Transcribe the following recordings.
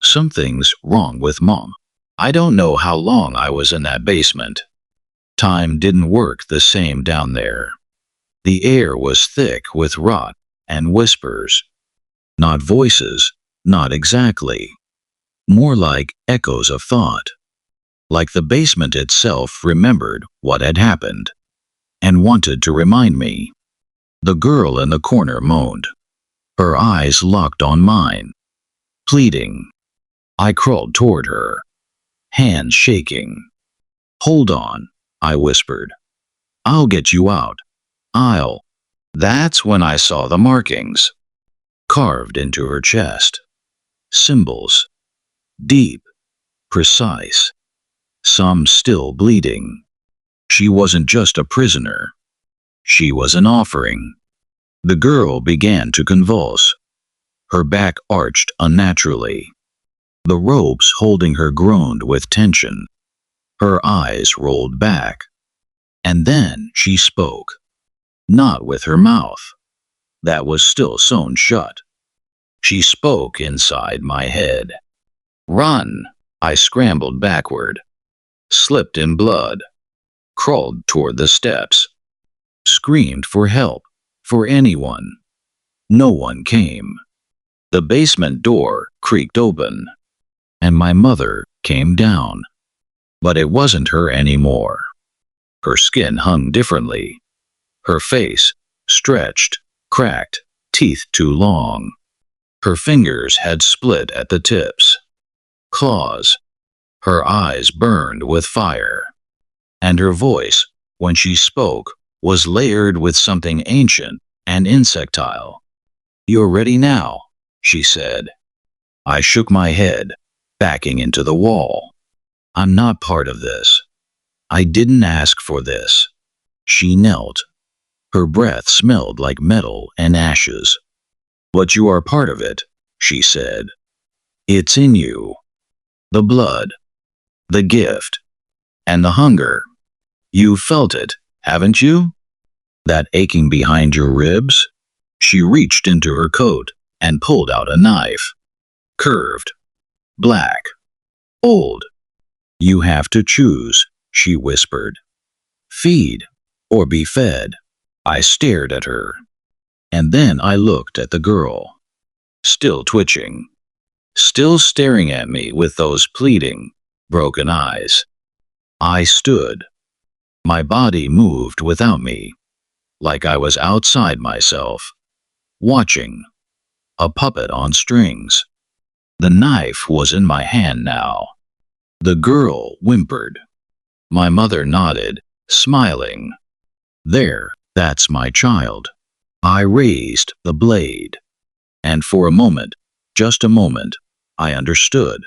Something's wrong with Mom. I don't know how long I was in that basement. Time didn't work the same down there. The air was thick with rot and whispers. Not voices, not exactly. More like echoes of thought. Like the basement itself remembered what had happened and wanted to remind me. The girl in the corner moaned. Her eyes locked on mine, pleading. I crawled toward her, hands shaking. Hold on, I whispered. I'll get you out. I'll. That's when I saw the markings, carved into her chest. Symbols. Deep, precise. Some still bleeding. She wasn't just a prisoner. She was an offering. The girl began to convulse. Her back arched unnaturally. The ropes holding her groaned with tension. Her eyes rolled back. And then she spoke. Not with her mouth. That was still sewn shut. She spoke inside my head. Run! I scrambled backward, slipped in blood, crawled toward the steps, screamed for help, for anyone. No one came. The basement door creaked open, and my mother came down. But it wasn't her anymore. Her skin hung differently. Her face, stretched, cracked, teeth too long. Her fingers had split at the tips. Claws. Her eyes burned with fire. And her voice, when she spoke, was layered with something ancient and insectile. You're ready now, she said. I shook my head, backing into the wall. I'm not part of this. I didn't ask for this. She knelt. Her breath smelled like metal and ashes. But you are part of it, she said. It's in you. The blood, the gift, and the hunger. You felt it, haven't you? That aching behind your ribs? She reached into her coat and pulled out a knife. Curved, black, old. You have to choose, she whispered. Feed or be fed. I stared at her. And then I looked at the girl. Still twitching. Still staring at me with those pleading, broken eyes. I stood. My body moved without me, like I was outside myself, watching. A puppet on strings. The knife was in my hand now. The girl whimpered. My mother nodded, smiling. There, that's my child. I raised the blade. And for a moment, just a moment, I understood.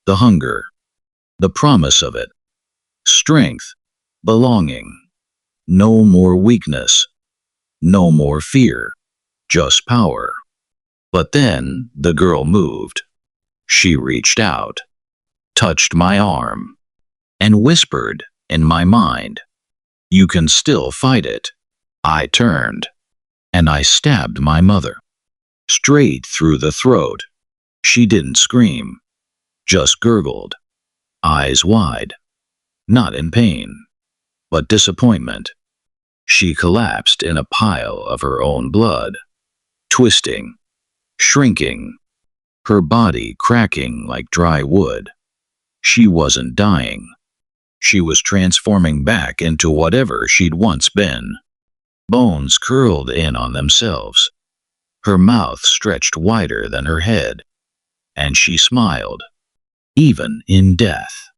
The hunger. The promise of it. Strength. Belonging. No more weakness. No more fear. Just power. But then the girl moved. She reached out, touched my arm, and whispered in my mind, You can still fight it. I turned, and I stabbed my mother. Straight through the throat. She didn't scream, just gurgled, eyes wide. Not in pain, but disappointment. She collapsed in a pile of her own blood, twisting, shrinking, her body cracking like dry wood. She wasn't dying. She was transforming back into whatever she'd once been. Bones curled in on themselves. Her mouth stretched wider than her head. And she smiled, even in death.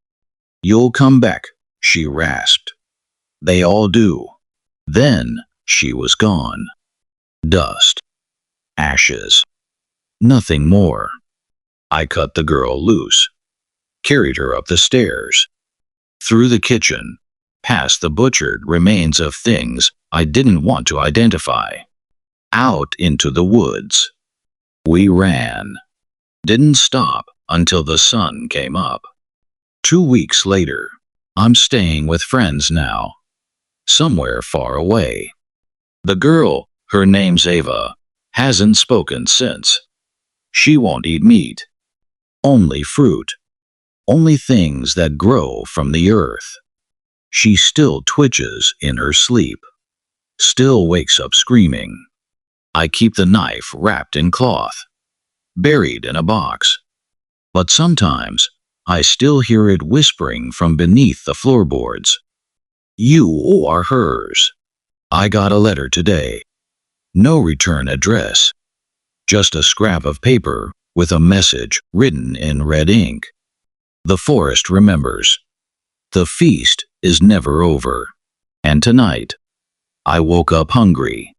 You'll come back, she rasped. They all do. Then she was gone. Dust. Ashes. Nothing more. I cut the girl loose, carried her up the stairs, through the kitchen, past the butchered remains of things I didn't want to identify, out into the woods. We ran. Didn't stop until the sun came up. 2 weeks later, I'm staying with friends now, somewhere far away. The girl, her name's Ava, hasn't spoken since. She won't eat meat. only fruit, only things that grow from the earth. She still twitches in her sleep, still wakes up screaming. I keep the knife wrapped in cloth, buried in a box. But sometimes, I still hear it whispering from beneath the floorboards. You are hers. I got a letter today. No return address. Just a scrap of paper with a message written in red ink. The forest remembers. The feast is never over. And tonight, I woke up hungry.